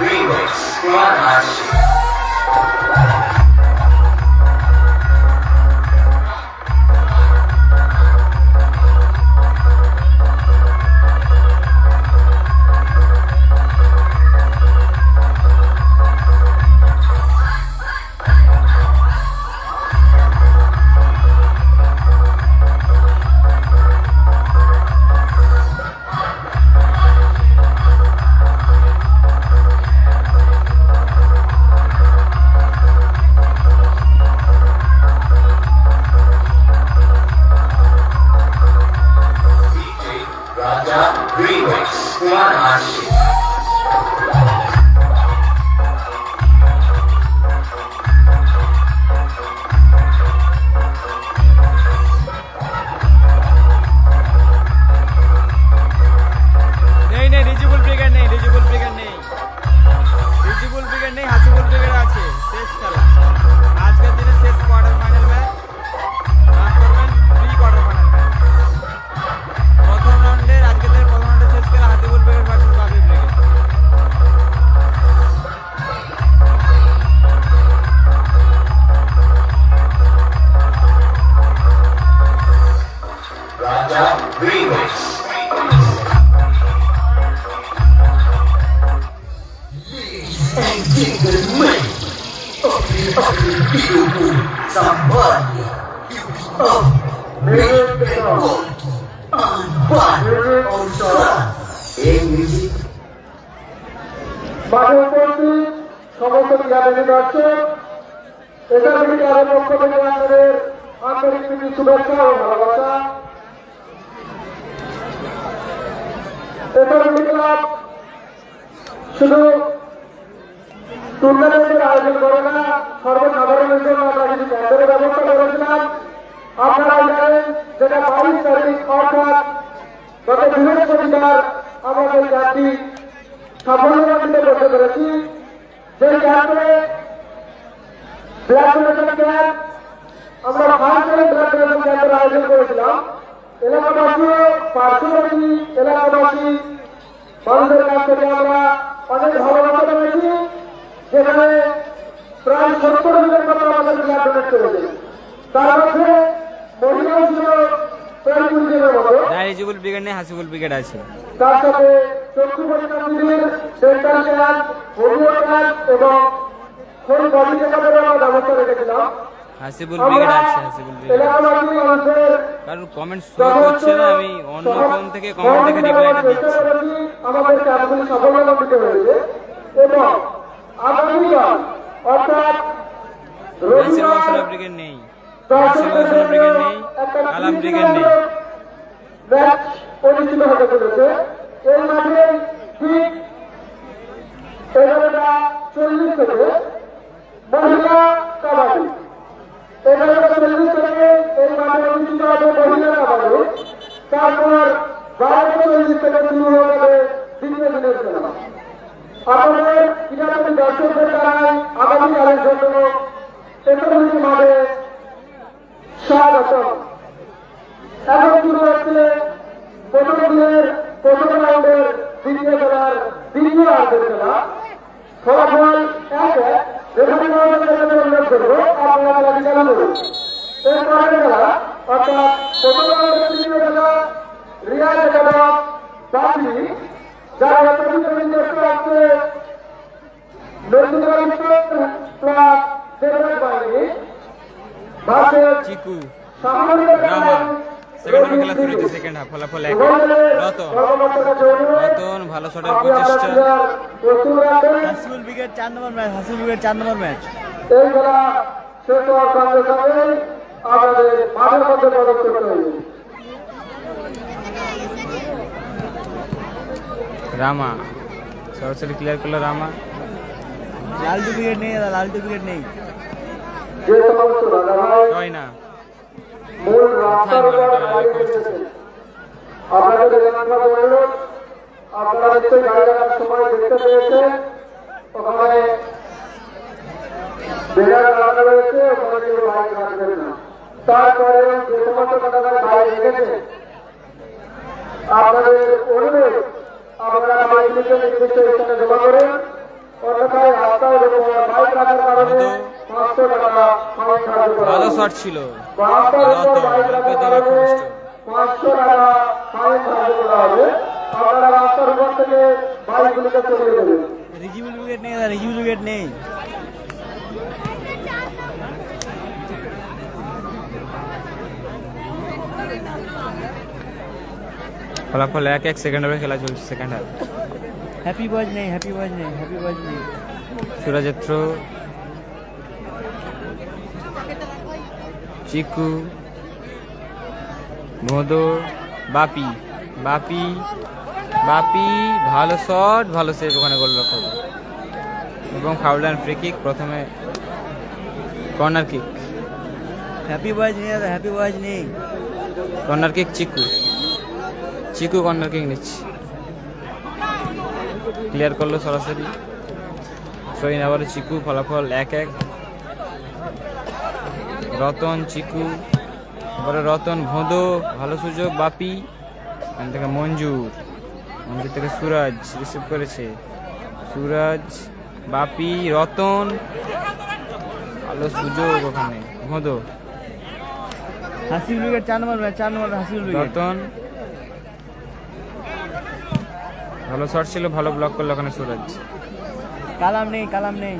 Remix Squad. Remix Squad. नहीं नहीं रिजिबल brigade नहीं रिजिबल ब्रिगेड नहीं रिजिबल ब्रिगेड नहीं हासिबुल ब्रिगेड আছে শেষ খেলা আজকের দিনে শেষ কোয়ার্টার ফাইনাল ম্যাচ রাত করবেন প্রি কোয়ার্টার ফাইনাল ম্যাচ প্রথম রাউন্ডে আজকের দিনে প্রথম রাউন্ডে শেষ খেলা হাসিবুল ব্রিগেড ভার্সেস বাবি brigade Raja Remix. Gentlemen, Zambania, মাঠে উপস্থিত সমস্ত ক্রীড়াপ্রেমী দর্শক একাডেমি ক্লাবের পক্ষ থেকে আমাদের আন্তরিক প্রীতি শুভেচ্ছা ও ভালোবাসা। একাডেমি ক্লাব শুধু টুর্নামেন্টের আয়োজন করে না, সর্বসাধারণের জন্য আমরা কিছু ক্যাম্পের ব্যবস্থা করেছিলাম। আপনারা জানেন যেটা 22 তারিখ অর্থাৎ গত বৃহস্পতিবার আমরা সেই ক্যাম্পটি সাফল্যমণ্ডিত করতে পেরেছি। যে ক্যাম্পে ব্লাড ডোনেশন ক্যাম্প আমরা ফার্স্ট টাইম ব্লাড ডোনেশন ক্যাম্পের আয়োজন করেছিলাম। এলাকাবাসী পার্শ্ববর্তী এলাকাবাসী মানুষের কাছ থেকে আমরা অনেক ভালোবাসা পেয়েছি, যেখানে প্রায় 70 জনের মতো আমাদের ব্লাড ডোনেট করেছে। তার মধ্যে মহিলাও ছিল প্রায় 20 জনের মতো। রিজিবল ব্রিগেড নেই হাসিবুল ব্রিগেড আছে। তার সাথে চক্ষু পরীক্ষা শিবির, ডেন্টাল ক্যাম্প, হোমিও ক্যাম্প এবং ফুল বডি চেকআপের আমরা ব্যবস্থা রেখেছিলাম। হাসিবুল ব্রিগেড আছে হাসিবুল ব্রিগেড এলাকাবাসী মানুষের কারণ কমেন্ট শো করছে না, আমি অন্য ফোন থেকে কমেন্ট দেখে রিপ্লাইটা দিচ্ছি। আমাদের ক্যাম্পগুলি সাফল্যমণ্ডিত হয়েছে এবং আগামীকাল অর্থাৎ নাসির মৌসুমা ব্রিগেড নেই, নাসির মৌসুমা ব্রিগেড নেই, কালাম ব্রিগেড নেই। ম্যাচ অনুষ্ঠিত হতে চলেছে। এই মাঠে ঠিক 11:40 থেকে মহিলা কাবাডি 11:40 থেকে এই মাঠে অনুষ্ঠিত হবে মহিলা কাবাডি। তারপর 12:40 থেকে শুরু হয়ে যাবে দ্বিতীয় দিনের খেলা। আপনাদের ক্রীড়াপ্রেমী দর্শকদের দ্বারাই আগামীকালের জন্য একটি মাঠে স্বাগতম। এখন শুরু হচ্ছে প্রথম দিনের প্রথম রাউন্ডের দ্বিতীয় খেলার দ্বিতীয় রাউন্ডের খেলা। ফলাফল 1-1। রেফারি মহোদয়ের কাছে অনুরোধ করবো আপনারা খেলাটি চালু করুন। এর পরের খেলা অর্থাৎ প্রথম রাউন্ডের তৃতীয় খেলা রিয়াল একাডেমি বাবি, যারা প্রতিযোগিতা আছে নন্দুগ্রাম প্লাস দেবরাজ বাহিনী ভার্সেস চিকু সামরিক রামা। সেকেন্ড হাফ খেলা শুরু হচ্ছে, সেকেন্ড হাফ ফলাফল 1। রতন ভালো শটের প্রচেষ্টা। Hasibul brigade 4 number match, Hasibul brigade 4 number match. এই খেলা শেষ হওয়ার সঙ্গে সঙ্গে আমাদের মাঠের মধ্যে প্রবেশ করতে হবে। রামা সরাসরি ক্লিয়ার করলো রামা। লালটু ব্রিগেড নেই, লালটু ব্রিগেড নেই, যে সমস্ত রাজাভাই হয় না। মূল রাস্তার উপর গাড়ি করেছেন, আপনাদের এলাকার অনুরোধ, আপনারা নিশ্চয়ই গাড়ি রাখার সময় দেখতে পেয়েছেন ওখানে বেড়ার রাখা রয়েছে, ওখানে কেউ বাইক রাখবেন না। তারপরে যে সমস্ত টাকার বাইক রেখেছে আপনাদের অনুরোধ, আপনারা বাইকগুলিকে নির্দিষ্ট স্থানে জমা করেন রাখার কারণে মধু 500 টাকা ফাইন ধার্য করা ভালো হবে। শট ছিল। 72 নম্বর বাইক রাখার রতন কারণে 500 টাকা ফাইন ধার্য করা হবে। আপনারা রাস্তার উপর থেকে বাইকগুলিকে সরিয়ে দেবেন। রিজিবল উইকেট নেই দাদা, রিজিবল উইকেট নেই। ফলাফল 1-1 সেকেন্ড ওভারে খেলা চলছে, সেকেন্ড হাফ। হ্যাপি বয়েজ নেই, হ্যাপি বয়েজ নেই, হ্যাপি বয়েজ নেই। সুরাজের থ্রো, চিকু, মধু, বাপি, বাপি, বাপি, ভালো শট, ভালো সেভ, ওখানে গোল রক্ষক এবং ফাউল অ্যান্ড ফ্রি কিক। প্রথমে কর্নার কিক, হ্যাপি বয়েজ নেই দাদা, হ্যাপি বয়েজ নেই। কর্নার কিক চিকু, চিকু কর্নার কিক নিচ্ছে, ক্লিয়ার করলো সরাসরি। সইন আবার চিকু, ফলাফল 1-1। রতন, চিকু, এবারে রতন, ভোঁদো, ভালো সুযোগ, বাপি, এখান থেকে মঞ্জুর, মঞ্জুর থেকে সুরাজ রিসিভ করেছে, সুরাজ, বাপি, রতন, ভালো সুযোগ ওখানে, ভোঁদো, হাসিবুল উইকেট 4 নম্বর, 4 নম্বর হাসিবুল উইকেট। রতন, ভালো শট ছিল, ভালো ব্লক করলো ওখানে সুরাজ। কালাম নেই, কালাম নেই।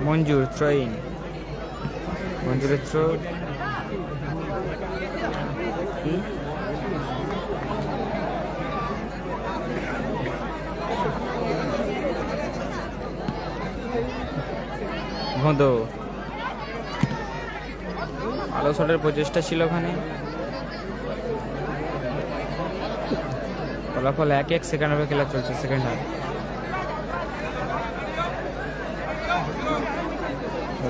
মঞ্জুর থ্রোইন, মঞ্জুরের থ্রো, ভোঁদো, ভালো শটের প্রচেষ্টা ছিল ওখানে। ফলাফল 1-1 সেকেন্ড ওভারে খেলা চলছে, সেকেন্ড হাফ।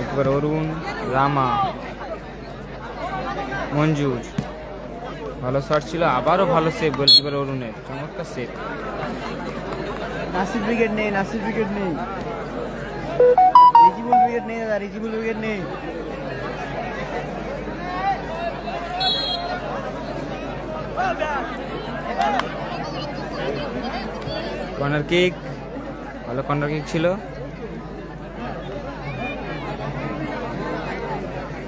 একবার অরুণ, রামা, মঞ্জুর, ভালো শট ছিল, আবারও ভালো সেভ গোলকিপার অরুণের, চমৎকার সেভ। নাসিব উইকেট নেই, নাসিব উইকেট নেই। রিজিবুল উইকেট নেই দাদা, রিজিবুল উইকেট নেই। কর্নার কিক, ভালো কর্নার কিক ছিল।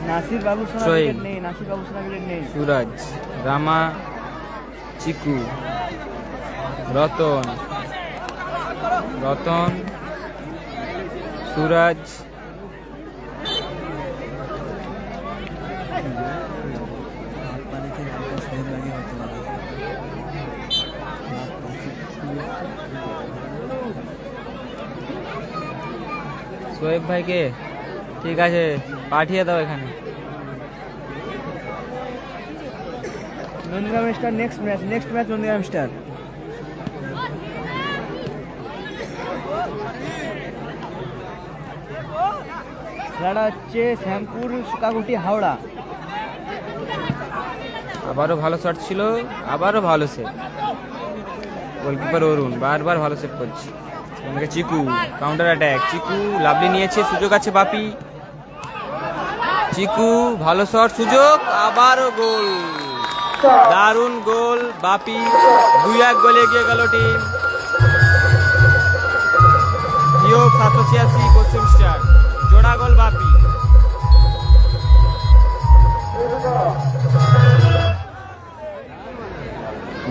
নাসির বাবু সোনা Throwing. উইকেট নেই, নাসির বাবু সোনা উইকেট নেই। সুরাজ, রামা, চিকু, রতন, রতন, সুরাজ, সোয়েব ভাইকে, ঠিক আছে পাঠিয়ে দাও এখানে। Nandigram star next match Nandigram star. খেলাটা হচ্ছে শ্যামপুর সুকাকুটি হাওড়া। আবারও ভালো শট ছিল, আবারও ভালো সেভ, গোলকিপার অরুণ বারবার ভালো সেভ করছে। এখানে চিকু, কাউন্টার অ্যাটাক, চিকু লাভলি নিয়েছে, সুযোগ আছে বাপি, চিকু ভালো শট, সুযোগ, আবারও গোল, দারুণ গোল বাপি, 2-1 গোলে এগিয়ে গেল টিম। হিয়োগ 786 পশ্চিম স্টার, জোড়া গোল বাপি।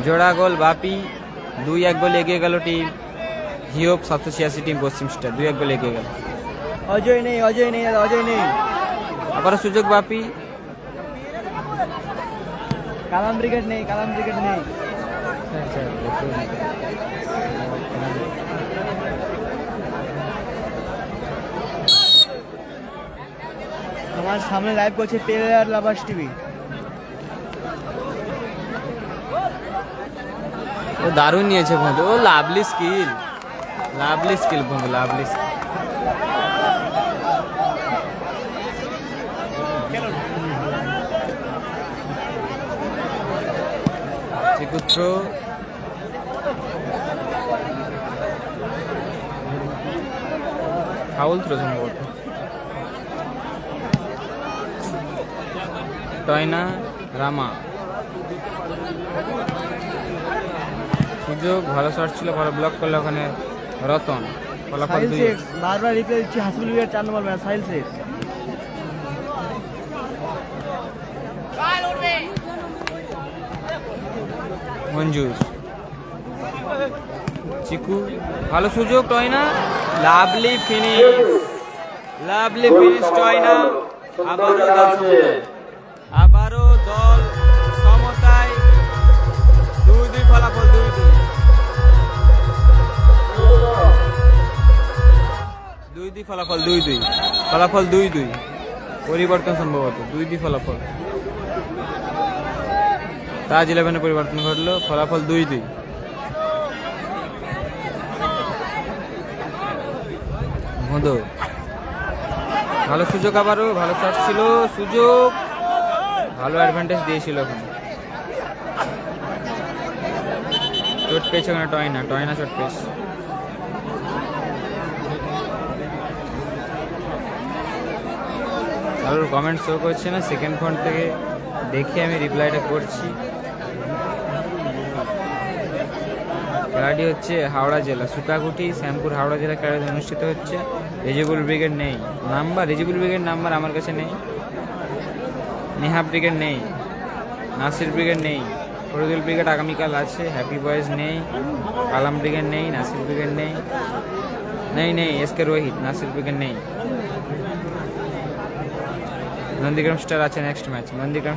জোড়া গোল বাপি, 2-1 গোলে এগিয়ে গেল টিম। হিয়োগ 786 টিম পশ্চিম স্টার 2-1 গোলে এগিয়ে গেল। অজয় নেই, অজয় নেই দাদা, অজয় নেই। আবারও সুযোগ বাপি, কালাম ব্রিগেড নেই, কালাম ব্রিগেড নেই। আমার সামনে লাইভ করছে প্লেয়ার লাভার্স টিভি। ও দারুণ নিয়েছে বন্ধু, ও লাভলি স্কিল, লাভলি স্কিল বন্ধু, লাভলি স্কিল। চিকুত্র, ফাউল থ্রো সম্ভবত, টয়না, রামা, সুযোগ, ভালো শট ছিল, ভালো ব্লক করলো ওখানে রতন ফলাফল সাহিল 2 শেখ বারবার রিপ্লে দিচ্ছি হাসিবুল বিগের 4 নম্বর ম্যাচ সাহিল শেখ মঞ্জুর চিকু ভালো সুযোগ টয়না লাভলি ফিনিশ টয়না আবারও দল সমতায় 2-2 ফলাফল 2-2 ফলাফল 2-2 পরিবর্তন সম্ভবত 2-2 ফলাফল তাজ 11 পরিবর্তন ঘটলো ফলাফল 2-2 মধু ভালো সুযোগ আবারও ভালো শট ছিল সুযোগ ভালো অ্যাডভান্টেজ দিয়েছিল ওখানে চোট পেয়েছে ওখানে টয়না চোট পেয়েছে আর কমেন্ট শো করছে না সেকেন্ড ফোন থেকে দেখে আমি রিপ্লাইটা করছি খেলাটি হচ্ছে হাওড়া জেলা সুকাকুটি শ্যামপুর হাওড়া জেলা খেলাটি অনুষ্ঠিত হচ্ছে রেজিবুল ব্রিগেড নেই রেজিবুল ব্রিগেড নাম্বার আমার কাছে নেই নেহাব ব্রিগেড নেই নাসির ব্রিগেড নেই ফরিদুল ব্রিগেড আগামীকাল আছে হ্যাপি বয়েজ নেই কালাম ব্রিগেড নেই নাসির ব্রিগেড নেই এসকে রোহিত নাসির ব্রিগেড নেই নন্দীগ্রাম স্টার আছে next match Nandigram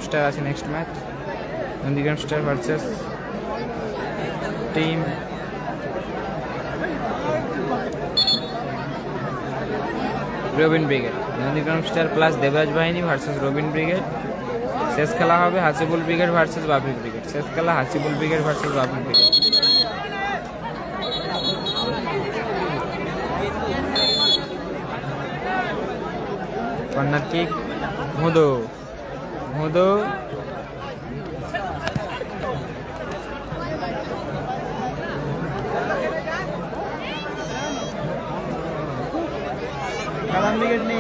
star versus team Robin brigade Nandigram star plus Debraj বাহিনী ভার্সেস রবিন ব্রিগেড শেষ খেলা হবে Hasibul brigade versus Bapi brigade corner kick Madhu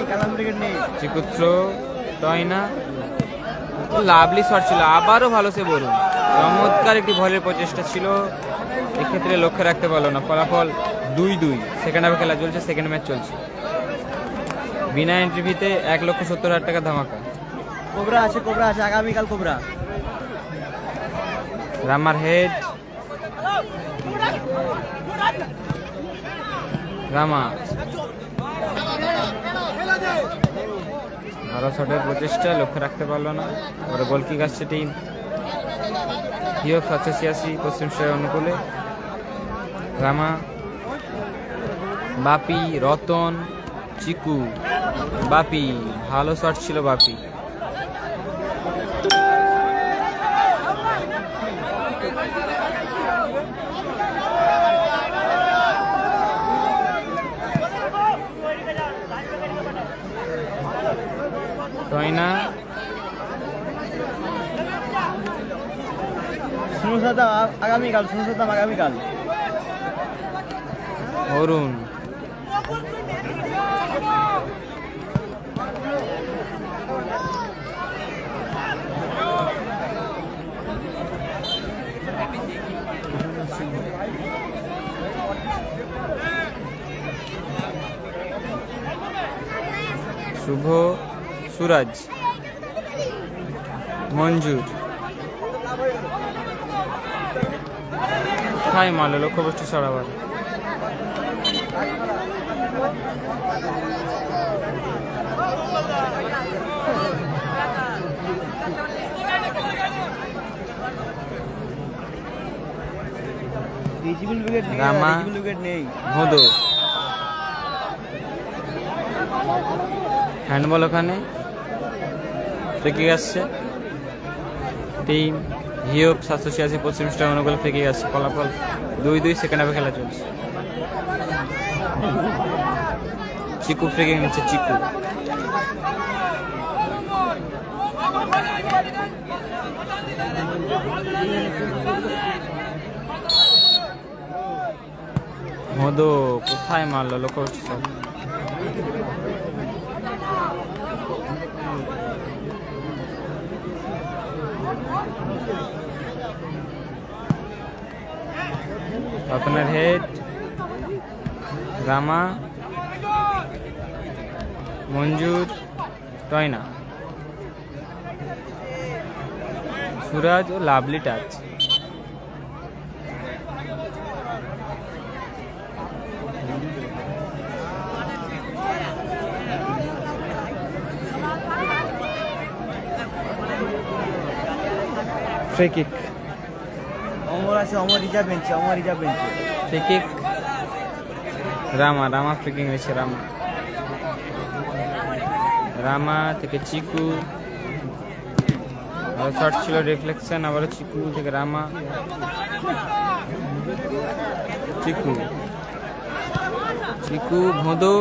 Kalam brigade নেই চিকুত্র টয়না লাভলি শট ছিল আবারও ভালো সে বলুন চমৎকার একটি ভলের প্রচেষ্টা ছিল এক্ষেত্রে লক্ষ্য রাখতে পারলো না ফলাফল 2-2 সেকেন্ড হাফে খেলা চলছে সেকেন্ড ম্যাচ চলছে বিনা এন্ট্রিভিতে 1,70,000 টাকা ধামাকা কোবরা আছে আগামীকাল কোবরা রামার হেড রামা ভালো শটের প্রচেষ্টা লক্ষ্য রাখতে পারলো না ওরা গোল কিক আসছে টিম হিয়ক 786 পশ্চিম সাহের অনুকূলে রামা বাপি রতন চিকু বাপি ভালো শট ছিল বাপি টয়না আগামীকাল অরুণ শুভ সুরাজ মঞ্জুর খাই মারলো লক্ষ্যবস্তু সরাবার রামা মধু হ্যান্ডবল ওখানে ফেঁকে আসছে টিম হিয়োপ 786 পশ্চিম স্টার অনুকূল ফেঁকে আসছে ফলাফল 2-2 সেকেন্ড হাফে খেলা চলছে চিকু ফেঁকে নিচ্ছে চিকু মধু কোথায় মারলো লক্ষ্য সব আপনার হেড রামা, মঞ্জুর, টয়না, সুরাজ ও লাভলি টাচ। ফ্রি কিক, অমর আছে, অমর রিজার্ভ বেঞ্চে, অমর রিজার্ভ বেঞ্চে। ফ্রি কিক রামা, রামা ফ্রি কিক নিয়েছে রামা। রামা থেকে চিকু, আর শট ছিল রিফ্লেকশন, আবার চিকু থেকে রামা, চিকু, চিকু ভোঁদো,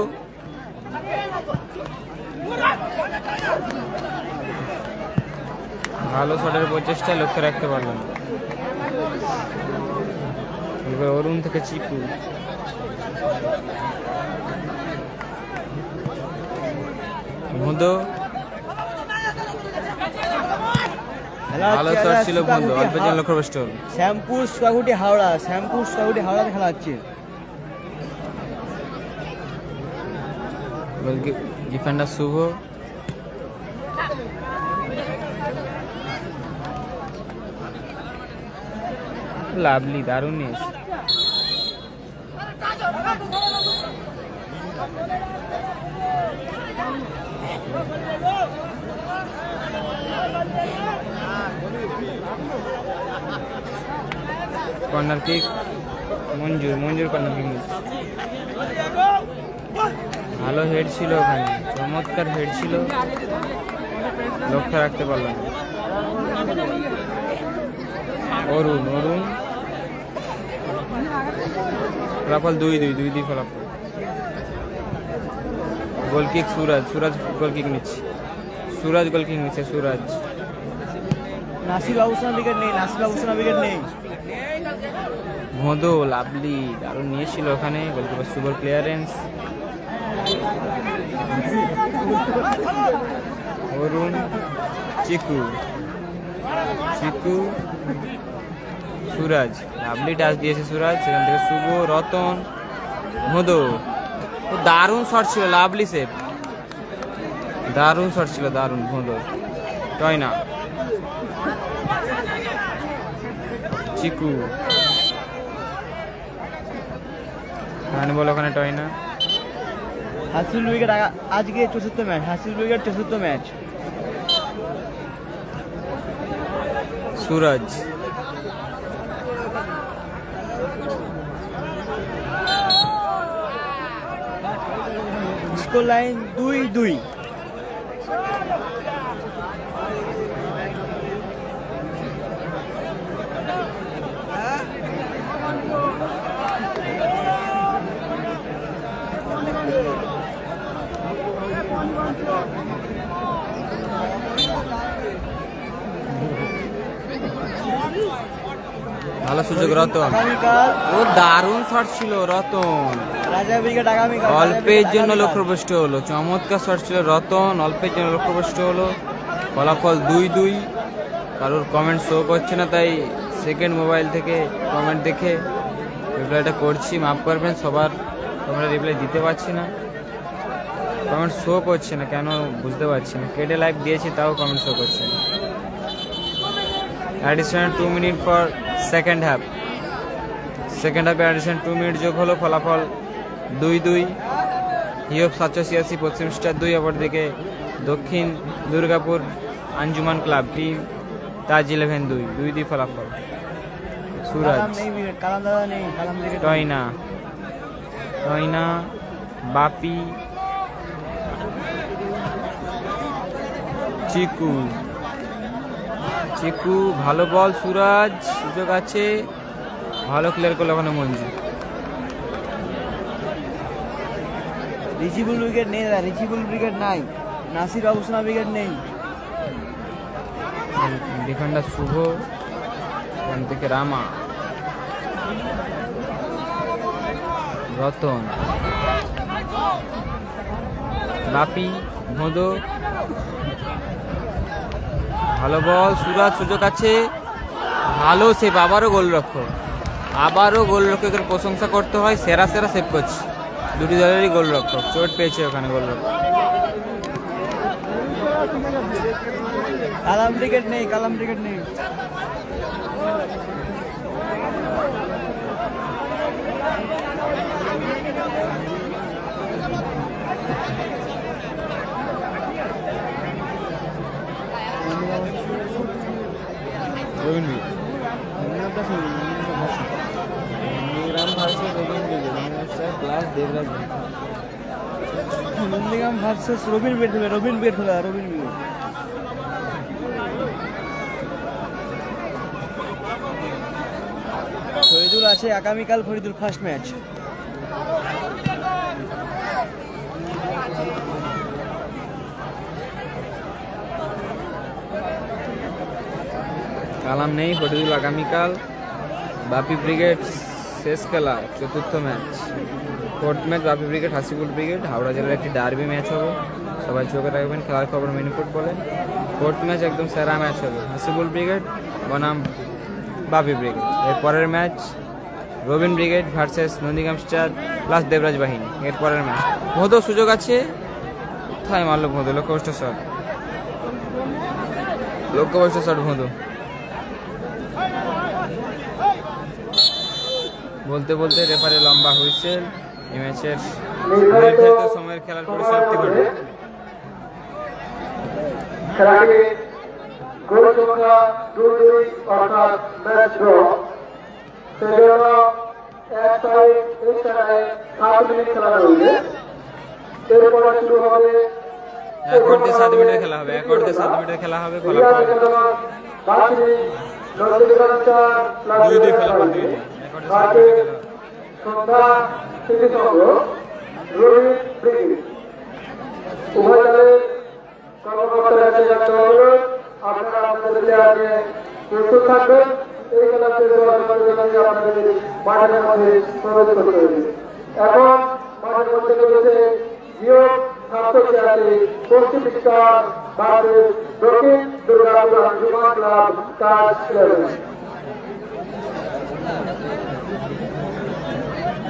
ভালো শটের প্রচেষ্টায় লক্ষ্য রাখতে পারলেন। এবার অরুণ থেকে চিকু, ভোঁদো, ভালো শট ছিল ভোঁদো, অল্পের জন্য লক্ষ্যভ্রষ্ট হল। শ্যামপুর সুকাগুটি হাওড়া, শ্যামপুর সুকাগুটি হাওড়াতে খেলা হচ্ছে। ডিফেন্ডার শুভ, লাভলি দারুণ নিয়েছে। কর্নার কিক মঞ্জুর, মঞ্জুর কর্নার কিক নিয়েছে। ভালো হেড ছিল ওখানে, চমৎকার হেড ছিল, লক্ষ্য রাখতে পারলাম। অরুণ, অরুণ ফলাফল 2-2 ফলাফল। গোল কিক সুরাজ, সুরাজ গোল কিক নিচ্ছে, সুরাজ গোল কিক নিচ্ছে, সুরাজ। নাসির বাবুসোনা উইকেট নেই, নাসির বাবুসোনা উইকেট নেই। ভোঁদো, লাভলি দারুণ নিয়েছিল ওখানে, গোলকিপার সুপার ক্লিয়ারেন্স। অরুণ, চিকু, চিকু, সুরাজ, লাভলি টাচ দিয়েছে সুরাজ, সেখান থেকে শুভ, রতন, ভোঁদো। দারুণ শট ছিল, লাভলি সেভ, দারুণ শট ছিল, দারুণ। ভোঁদো, টয়না, চিকু, রান বল ওখানে টয়না। হাসিল উইকেট আজকে ৪৪ ম্যাচ, হাসিল উইকেট ৪৪ ম্যাচ। সুরাজ, স্কোর লাইন 2-2। ভালো সুযোগ রতন, আগামীকাল ও দারুণ শট ছিল রতন, রাজা উইকেট আগামীকাল। অল্পের জন্য লক্ষ্যভ্রষ্ট হলো, চমৎকার শট ছিল রতন, অল্পের জন্য লক্ষ্যভ্রষ্ট হলো। ফলাফল 2-2। কারোর কমেন্ট শো করছে না, তাই সেকেন্ড মোবাইল থেকে কমেন্ট দেখে রিপ্লাইটা করছি, মাফ করবেন সবার, তোমরা রিপ্লাই দিতে পারছি না, কমেন্ট শো করছে না কেন বুঝতে পারছি না। কেটে লাইক দিয়েছি তাও কমেন্ট শো করছে না। Additional 2 minute for second half, second হাফে অ্যাডিশনাল 2 মিনিট যোগ হলো, ফলাফল 2-2। হিওপ 786, পশ্চিম স্টার 2, অপরদিকে দক্ষিণ দুর্গাপুর আঞ্জুমান ক্লাব টিম তাজ 11 2 ফলাফল। সুরাজ, কালাম নেই উইকেট, কালাম দাদা নেই, কালাম উইকেট। টয়না, টয়না, বাপি, চিকু, চিকু ভালো বল, সুরাজ সুযোগ আছে, ভালো ক্লিয়ার করলো ওখানে মঞ্জু। রিচিবুল উইকেট নেই দাদা, রিচিবুল উইকেট নাই, নাসির বাবুসোনা উইকেট নেই। ডিফেন্ডার শুভ, ওখান থেকে রামা, রতন, বাপি, ভোঁদো, ভালো বল, সুরাজ সুযোগ আছে, ভালো সেভ, আবারও গোলরক্ষক, আবারও গোলরক্ষকের প্রশংসা করতে হয়, সেরা সেরা সেভ করছে। দুটি দলেরই গোলরক্ষক, চোট পেয়েছে ওখানে গোলরক্ষক। কালাম ক্রিকেট নেই, কালাম ক্রিকেট নেই। নন্দীগ্রাম ভার্সেস রবিন বিট হবে, রবিন বিট হবে, রবিন বিট। ফরিদুল আছে আগামীকাল, ফরিদুল ফার্স্ট ম্যাচ। কালাম নেই, ফরিদুল আগামীকাল। বাপি ব্রিগেড শেষ খেলা, চতুর্থ ম্যাচ, ফোর্থ ম্যাচ বাপি ব্রিগেড হাসিপুর ব্রিগেড। হাওড়া জেলার একটি ডার্বি ম্যাচ হবে, সবাই চোখে রাখবেন। খেলার খবর মিনি ফুটবলে। ফোর্থ ম্যাচ একদম সেরা ম্যাচ হবে, হাসিপুর ব্রিগেড বনাম বাপি ব্রিগেড। এর পরের match Robin brigade versus Nandigram star plus Debraj বাহিনী। এর পরের ম্যাচ ভোঁদো সুযোগ আছে, কোথায় মারলো ভোঁদো, লক্ষ্যভ্রষ্ট শট, লক্ষ্যভ্রষ্ট শট ভোঁদো। বলতে বলতে রেফারি লম্বা হুইসেল। এই ম্যাচের নির্ধারিত সময়ের খেলার পরিসমাপ্তি ঘটে। খেলাটি গোল সংখ্যা 2-2 অর্থাৎ ম্যাচ ড্র। সেজন্য এক সাইড এই সাইডে 7 মিনিট খেলা রয়েছে। এরপরে শুরু হবে 1 ঘন্টা 7 মিনিটের খেলা হবে, 1 ঘন্টা 7 মিনিটের খেলা হবে। ফলাফল 2-2 ফলাফল, 2-2। 1 ঘন্টা 7 মিনিটের খেলা হবে। সন্ধ্যা থেকে সংঘ রবি ব্রিগেড উভয় দলের কর্মকর্তারা জানাতে অনুরোধ, আপনারা আপনাদের আগে প্রস্তুত থাকবেন। এই খেলা শেষ হওয়ার সঙ্গে সঙ্গে আপনাদের মাঠের মধ্যে প্রবেশ করতে হবে। এখন মাঠের মধ্যে রয়েছে নিয়োগ স্বাস্থ্য চেয়ারে পশ্চিম বিস্তার ভারতের দক্ষিণ দুর্গাপুর আঞ্জুমান ক্লাব কাজ 11।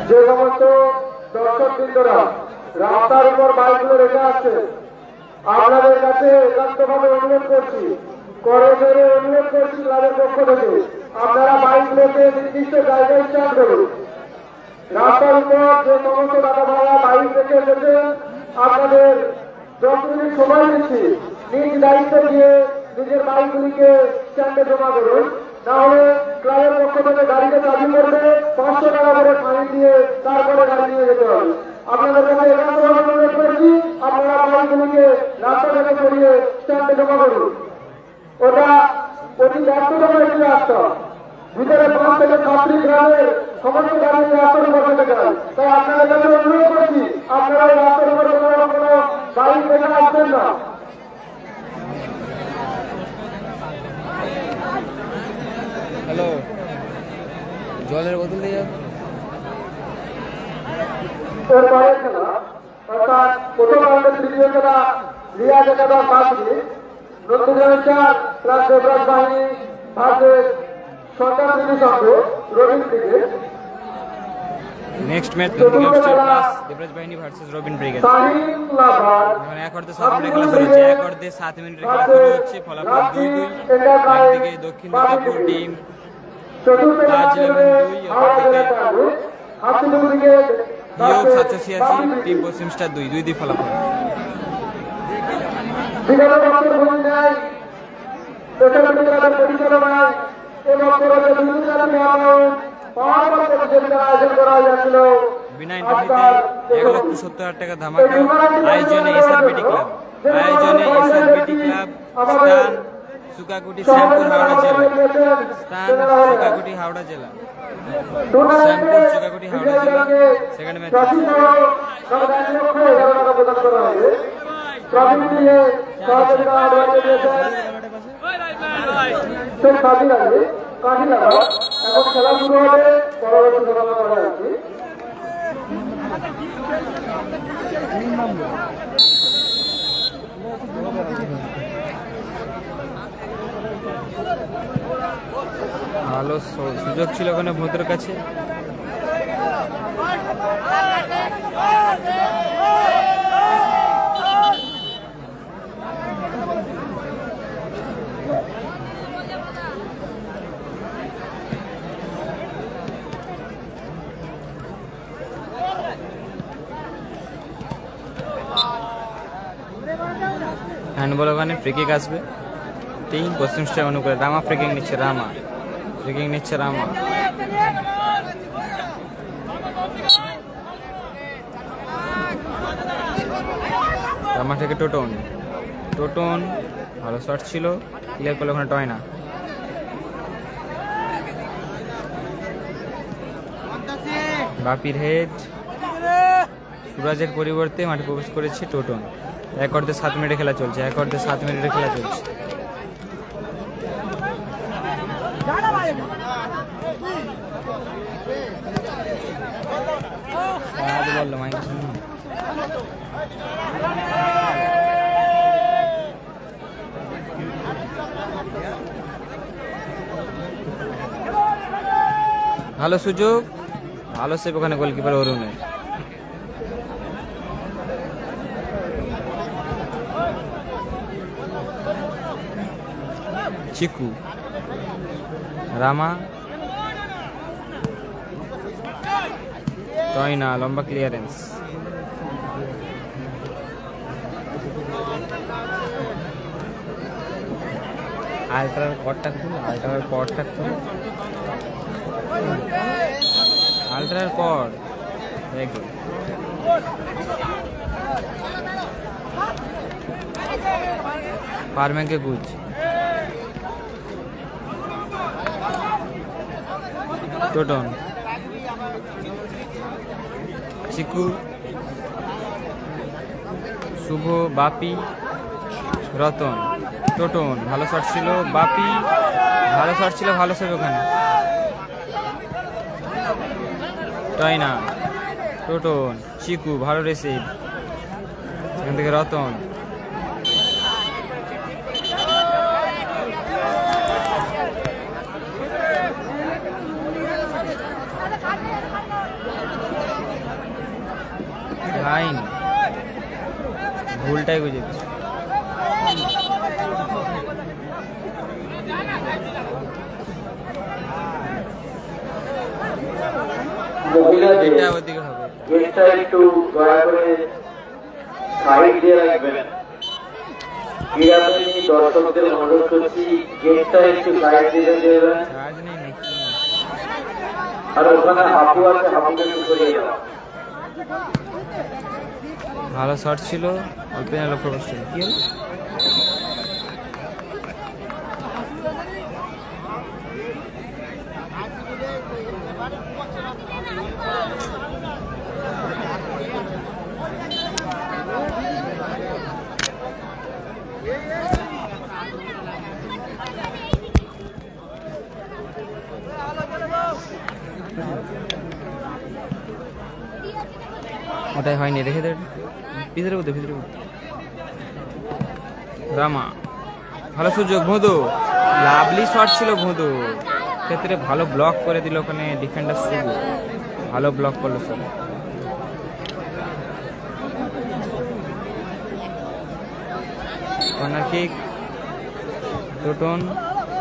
যে সমস্ত দর্শকবৃন্দরা রাস্তার উপর বাইকগুলো রেখে আসছে, আপনাদের কাছে একান্তভাবে অনুরোধ করছি, করে ধরে অনুরোধ করছি ক্লাবের পক্ষ থেকে আপনারা বাইকগুলোকে নির্দিষ্ট জায়গায় স্ট্যান্ড করুন। রাস্তার উপর যে সমস্ত দাদা ভাইরা বাইক রেখে এসেছে, আপনাদের 10 মিনিট সময় দিচ্ছি, নিজ দায়িত্ব দিয়ে নিজের বাইকগুলিকে স্ট্যান্ডে জমা করুন। তাহলে ক্লাবের পক্ষ থেকে গাড়িতে চাবি করবে, 500 টাকা করে ফাইন দিয়ে তারপরে গাড়ি নিয়ে যেতে হবে। আপনাদের কাছে একান্তভাবে অনুরোধ করছি, আপনারা বাইকগুলিকে রাস্তা থেকে সরিয়ে স্ট্যান্ডে জমা করুন। ওটা অতি ব্যস্ততম একটি রাস্তা, ভিতরে 5 থেকে 7 গ্রামের সমস্ত গাড়ি রাস্তার উপর থেকে যায়। তাই আপনাদের কাছে অনুরোধ করছি, আপনারা এই রাস্তার উপরে কোনো বাইক রেখে আসবেন না। হ্যালো, জলের বোতল দিয়ে যাও। এরপরে খেলা অর্থাৎ প্রথম রাউন্ডের তৃতীয় খেলা রিয়াজ একাদশ বাসী নন্দীগ্রাম স্টার প্লাস দেবরাজ বাহিনী ভার্সেস সরকার শ্রেণী সংঘ Robin brigade. Next match Nandigram star plus Debraj বাহিনী versus Robin brigade. Shahin lover মানে 1 ঘন্টা 7 মিনিটের খেলা শুরু হচ্ছে, 1 ঘন্টা 7 মিনিটের খেলা শুরু হচ্ছে। ফলাফল 2-2। একদিকে দক্ষিণ দুর্গাপুর টিম চতুর্থ রাজ 11-2, অপরদিকে হাসিপুর ব্রিগেড নিয়োগ 786 টিম পশ্চিম স্টার 2-2 ফলাফল। বিগত বছর ভূমিকায় পেশাগত ক্লাবের পরিচালনায় এবং প্রবাসী দুর্নীতি পাওয়ার প্রতিযোগিতার আয়োজন করা হয়েছিল। বিনা এন্ট্রিতে 1,70,000 টাকা ধামাকা আয়োজনে এসআরবিটি ক্লাব, স্থান সুকাকুটি শ্যামপুর হাওড়া জেলা, স্থান সুকাকুটি হাওড়া জেলা, শ্যামপুর সুকাকুটি হাওড়া জেলা। সেকেন্ড ম্যাচ এখন খেলা শুরু হবে, পরবর্তী ঘটনা করা যাচ্ছে। ভালো সুযোগ ছিল ওখানে ভোটের কাছে। হ্যান্ডবল ওখানে ফ্রি কিক আসবে টিম পশ্চিম স্টার অনুকূলে রামা ফ্রি কিক নিচ্ছে রামা রামা থেকে টোটন ভালো শট ছিল ক্লিয়ার করলো ওখানে টয়না বাপির হেড সুরাজের পরিবর্তে মাঠে প্রবেশ করেছে টোটন 1/7 মিনিটে খেলা চলছে বললো মাইক ভালো সুযোগ ভালো সেভ ওখানে গোলকিপার অরুণের চিকু রামা টয়না লম্বা ক্লিয়ারেন্স আল্ট্রার কটটা খুলে আল্ট্রার কট পারম্যানকে গুজ টোটন চিকু শুভ বাপি রতন টোটন ভালো শট ছিল বাপি ভালো সেভ ওখানে টয়না টোটন চিকু ভালো রিসিভ এখান থেকে রতন লাইন ভুলটাই বুঝেছি মহিলাদের এটা ওদিকে হবে গেটটা একটু দয়া করে সাইড দিয়ে রাখবেন ক্রীড়াপ্রেমী দর্শকদের অনুরোধ করছি গেটটা একটু সাইড দিয়ে দেবেন চার্জ নেই নাকি আর ওখানে হাফু আছে হাফুকে একটু সরিয়ে দাও ভালো শট ছিল অল্প লক্ষ্য করছে কি হলো ওটাই হয়নি রেখে দে ভিতরে রামা ভালো সুযোগ ভোঁদো লাভলি শট ছিল ভোঁদো ক্ষেত্রে ভালো ব্লক করে দিল ওখানে ডিফেন্ডার শুভ ভালো ব্লক করলো সব কর্নার কিক টোটন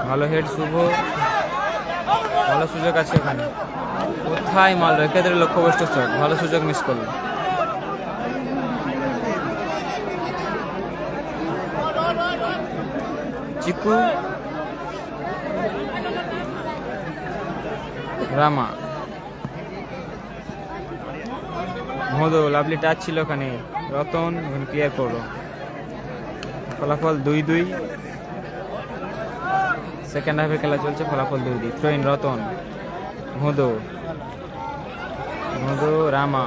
ভালো হেড শুভ ভালো সুযোগ আছে ওখানে কোথায় মারলো এক্ষেত্রে লক্ষ্যভ্রষ্ট শট ভালো সুযোগ মিস করলো চিকু রামা ভোঁদো লাভলি টাচ ছিল ওখানে রতন ওখানে ক্লিয়ার করলো ফলাফল 2-2 সেকেন্ড হাফে খেলা চলছে ফলাফল 2-2 থ্রোইন রতন ভোঁদো রামা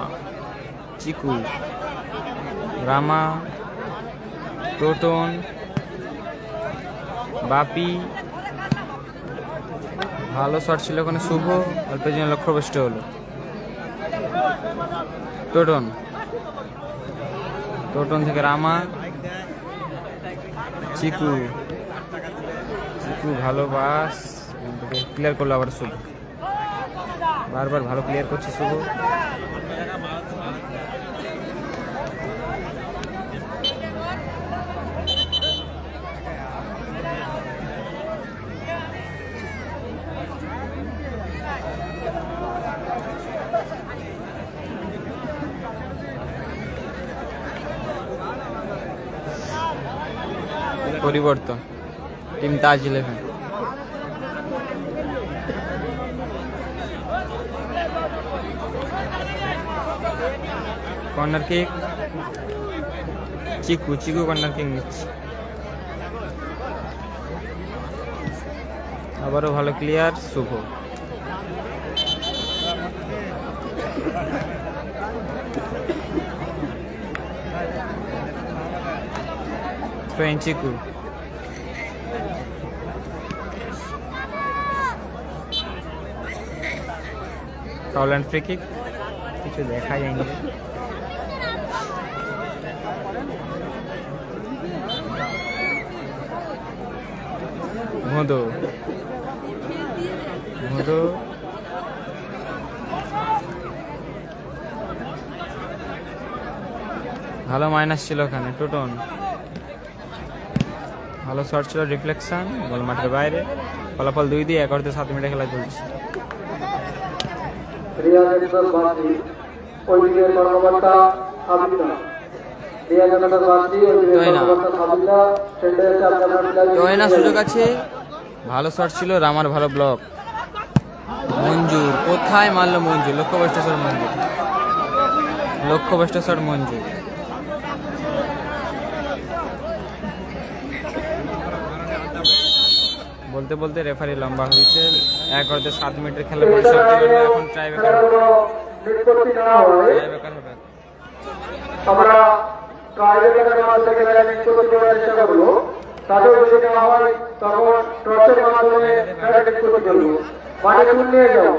চিকু রামা টোটন বাপি ভালো শট ছিল ওখানে শুভ অল্পের জন্য লক্ষ্যভ্রষ্ট হলো টোটন থেকে রামা চিকু ভালো বাস ক্লিয়ার করলো আবার শুভ বারবার ভালো ক্লিয়ার করছে শুভ পরিবর্তন, team Taj 11। Corner kick, Chiku corner kick নিচ্ছে। আবারও ভালো clear, Shubho. Chiku foul and free kick, কিছু দেখা যায়নি। মধু ভালো মাইনাস ছিল ওখানে। টোটন ভালো শট ছিল, রিফ্লেকশন, বল মাঠের বাইরে। ফলাফল 2-2, 1 অর্ধে 7 মিনিটে খেলা চলছে। তোয়না সুযোগ আছে, ভালো শট ছিল, রামার ভালো ব্লক। মঞ্জুর কোথায় মারলো মঞ্জুর, লক্ষ্যভ্রষ্ট শট মঞ্জুর। বলতে বলতে রেফারি লম্বা হয়েছে। 1 অর্ধে 7 মিনিটের খেলা পরিসমাপ্তি হলো। এখন ট্রাইব্রেকার হবে। আমরা ট্রাইব্রেকারের মাধ্যমে ম্যাচ নিষ্পত্তি করার চেষ্টা করবো। তাদের যদি না হয় তখন টসের মাধ্যমে ম্যাচ নিষ্পত্তি করবো। মাঠে চুন নিয়ে যাও।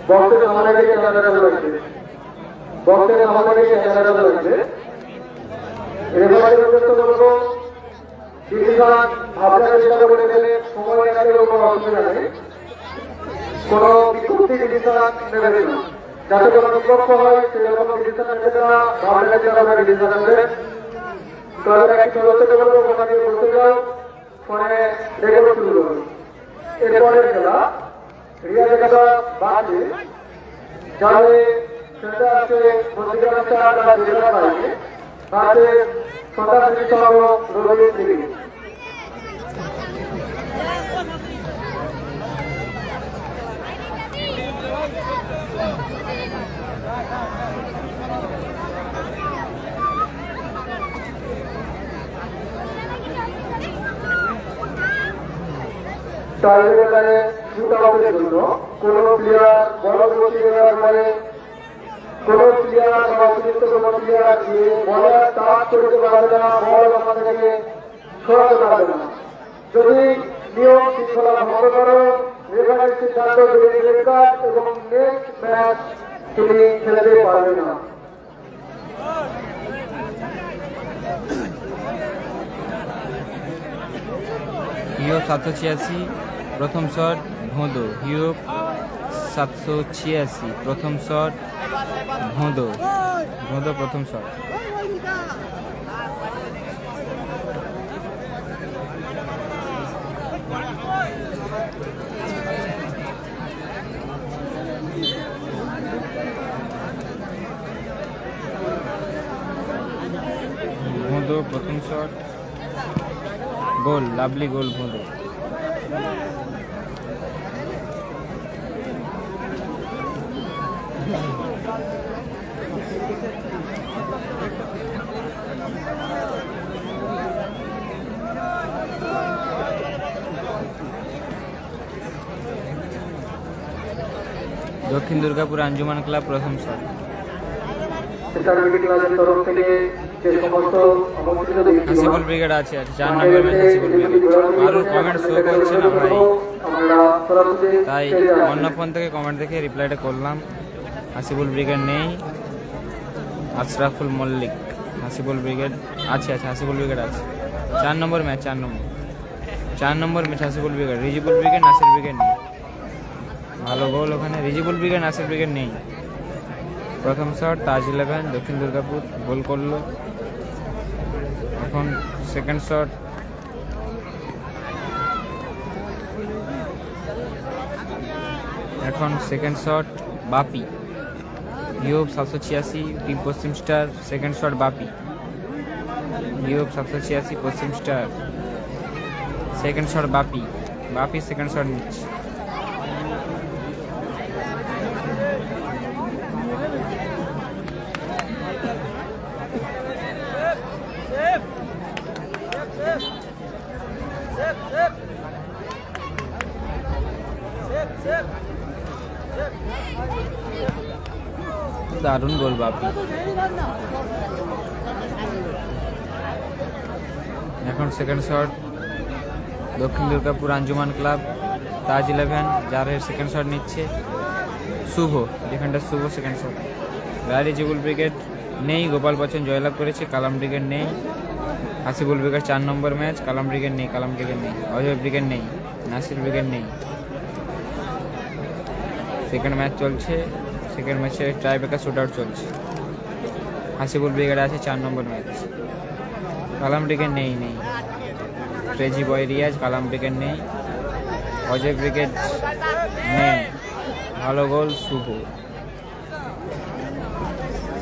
বক্সের সামনে গিয়ে ক্যামেরাটা লাগবে। রেফারির উদ্দেশ্য করবো, ডিসিশন আপনারা যেটা বলে গেলে সময় গেলে কোনো অসুবিধা নেই, কোনো বিক্ষুব্ধি ডিসিশন নেবেন না। যাতে কোনো বিপক্ষ হয় সেরকম ডিসিশন নেবেন না। ভাবলে যারা ডিসিশন নেবেন তাদের একটি সদস্যকে বলবো ওখানে বলতে যাও, ফোনে রেকর্ড শুরু করবো। এরপরের খেলা রিয়া জায়গাটা বাঁচে যাবে, সেটা আছে মন্দিরাচার জেলা বাইরে আছে সন্ধ্যাশ্রী সহ রবীন্দ্র দিকে। টাইব্রেকারে শুট আউটের জন্য কোন প্লেয়ার বল গতি দেওয়ার পরে কোন প্লেয়ার বা অতিরিক্ত কোন প্লেয়ার দিয়ে বলার টাচ করতে পারবে না, বল ওখান থেকে সরাতে পারবে না। যদি নিয়ম শৃঙ্খলা ভঙ্গ করো, রেফারির সিদ্ধান্ত রেড কার্ড এবং নেক্সট ম্যাচ তিনি খেলতে পারবে না। হিও 786 প্রথম শট ভোঁদো। হিও 786 প্রথম শট ভোঁদো প্রথম শট। ভোঁদো প্রথম শট, গোল, লাভলি গোল ভোঁদো। দক্ষিণ দুর্গাপুর আঞ্জুমান ক্লাব প্রথম শট। হাসিবুল ব্রিগেড আছে 4 নম্বর ম্যাচ হাসিবুল ব্রিগেড। আর কমেন্ট শো করছে না ভাই, তাই অন্য ফোন থেকে কমেন্ট দেখে রিপ্লাইটা করলাম। হাসিবুল ব্রিগেড নেই, আশরাফুল মল্লিক। হাসিবুল ব্রিগেড আছে, হাসিবুল ব্রিগেড আছে। 4 number match, 4 number match Hasibul brigade. Rijibul brigade, Nasir brigade নেই। ভালো গোল ওখানে, রিজিবুল ব্রিগেড, নাসির ব্রিগেড নেই। প্রথম শট তাজ 11 দক্ষিণ দুর্গাপুর গোল করলো। এখন সেকেন্ড শট বাপি ইউব 786 টিম পশ্চিম স্টার সেকেন্ড শট বাপি ইউব 786 পশ্চিম স্টার সেকেন্ড শট বাপি সেকেন্ড শট নিচ্ছে দারুণ গোল বাপি এখন সেকেন্ড শট দক্ষিণ দুর্গাপুর আঞ্জুমান ক্লাব তাজ 11 যার সেকেন্ড শট নিচ্ছে শুভ ডিফেন্ডার শুভ সেকেন্ড শট রায়রিজিবুল ব্রিগেড নেই গোপাল বচ্চন জয়লাভ করেছে কালাম ব্রিগেড নেই হাসিবুল ব্রিগেড 4 নম্বর ম্যাচ কালাম ব্রিগেড নেই অজয় ব্রিগেড নেই নাসির ব্রিগেড নেই সেকেন্ড ম্যাচ চলছে সেকেন্ড ম্যাচে ট্রাইব্রেকার শুট আউট চলছে হাসিবুল ব্রিগেড আছে 4 নম্বর ম্যাচ কালাম ব্রিগেড নেই ক্রেজি বয় রিয়াজ কালাম ব্রিগেড নেই অজয় ব্রিগেড নেই ভালো গোল শুভ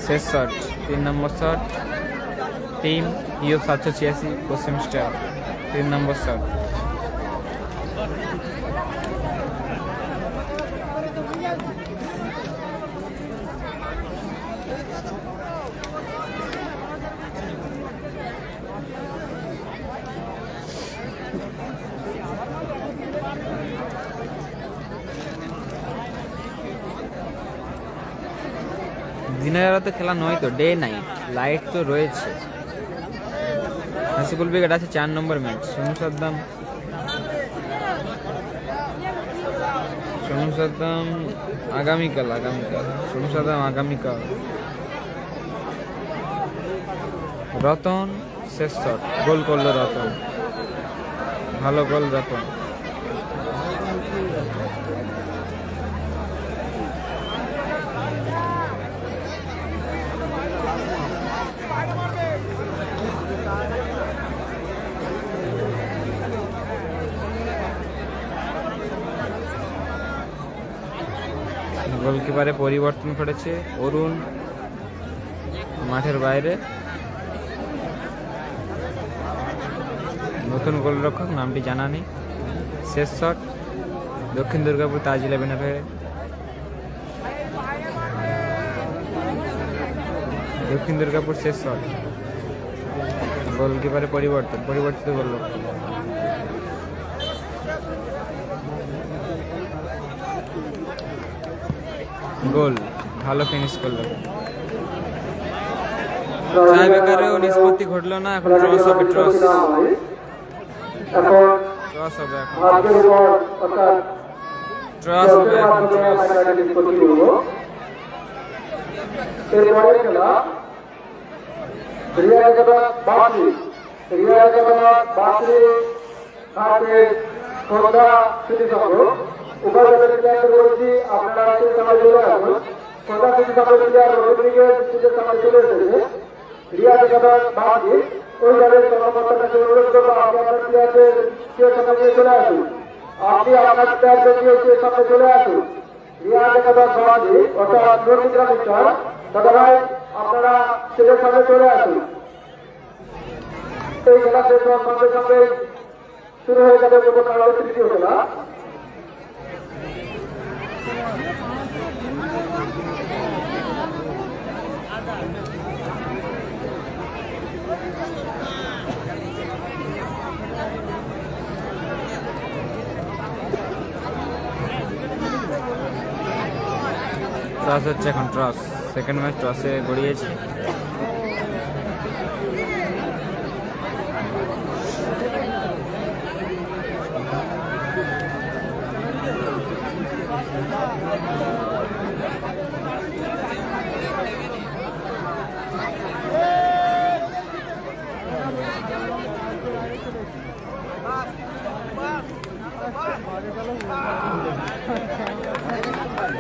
শেষ শট 3 নম্বর শট টিম ইউব 786 পশ্চিম স্টার 3 নম্বর শট দিনের বেলা তো খেলা নয় তো ডে নাইট লাইট তো রয়েছে হাসিবুল ব্রিগেড আছে 4 নম্বর ম্যাচ সোনু সাদ্দাম আগামীকাল রতন শেষ শট গোল করলো রতন ভালো গোল রতন গোলকিপারে পরিবর্তন করেছে অরুণ মাঠের বাইরে নতুন গোলরক্ষক নামটি জানা নেই শেষ শট দক্ষিণ দুর্গাপুর তাজ 11 হয়ে দক্ষিণ দুর্গাপুর শেষ শট গোলকিপারে পরিবর্তিত গোলরক্ষক গোল ভালো ফিনিশ করলো টাইব্রেকারেও নিষ্পত্তি ঘটলো না এখন টস হবে আপনারা চলে আসুন কোথা থেকে চলে এসেছে রিয়াজ বাকি ওই দলের কর্মকর্তার কাছে অনুরোধ করবো আপনি আপনার প্লেয়ারদের সামনে চলে আসুন আপনি আপনার প্লেয়ারদের সামনে চলে আসুন রিয়াজ বাকি অর্থাৎ নর্মিত্রা মিস্টার দাদা ভাই আপনারা ছেলের সামনে চলে আসুন এই খেলা শেষ হওয়ার সঙ্গে সঙ্গে শুরু হয়ে যাবে তৃতীয় খেলা টস হচ্ছে এখন টস সেকেন্ড ম্যাচ টসে গড়িয়েছে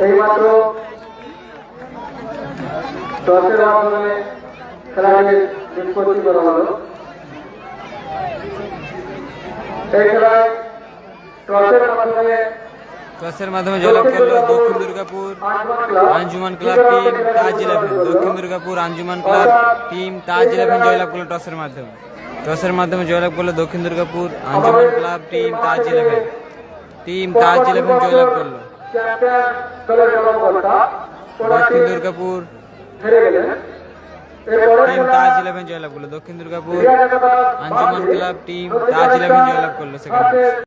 এইমাত্র টসের মাধ্যমে খেলাটি নিষ্পত্তি করা হলো এই খেলায় টসের মাধ্যমে টসের মাধ্যমে জয়লাভ করলো দক্ষিণ দুর্গাপুর আঞ্জুমান ক্লাব টিম তাজ 11। দক্ষিণ দুর্গাপুর আঞ্জুমান ক্লাব টিম তাজ 11 জয়লাভ করলো টসের মাধ্যমে। টসের মাধ্যমে জয়লাভ করলো দক্ষিণ Durgapur Anjuman club team Taj 11। Team Taj 11 জয়লাভ করলো। চ্যাম্পিয়ন দলের কর্মকর্তা দক্ষিণ দুর্গাপুর হেরে গেলেন। এরপরে টিম তাজ 11 জয়লাভ করলো। দক্ষিণ দুর্গাপুর আঞ্জুমান ক্লাব টিম তাজ 11 জয়লাভ করলো সেকেন্ড।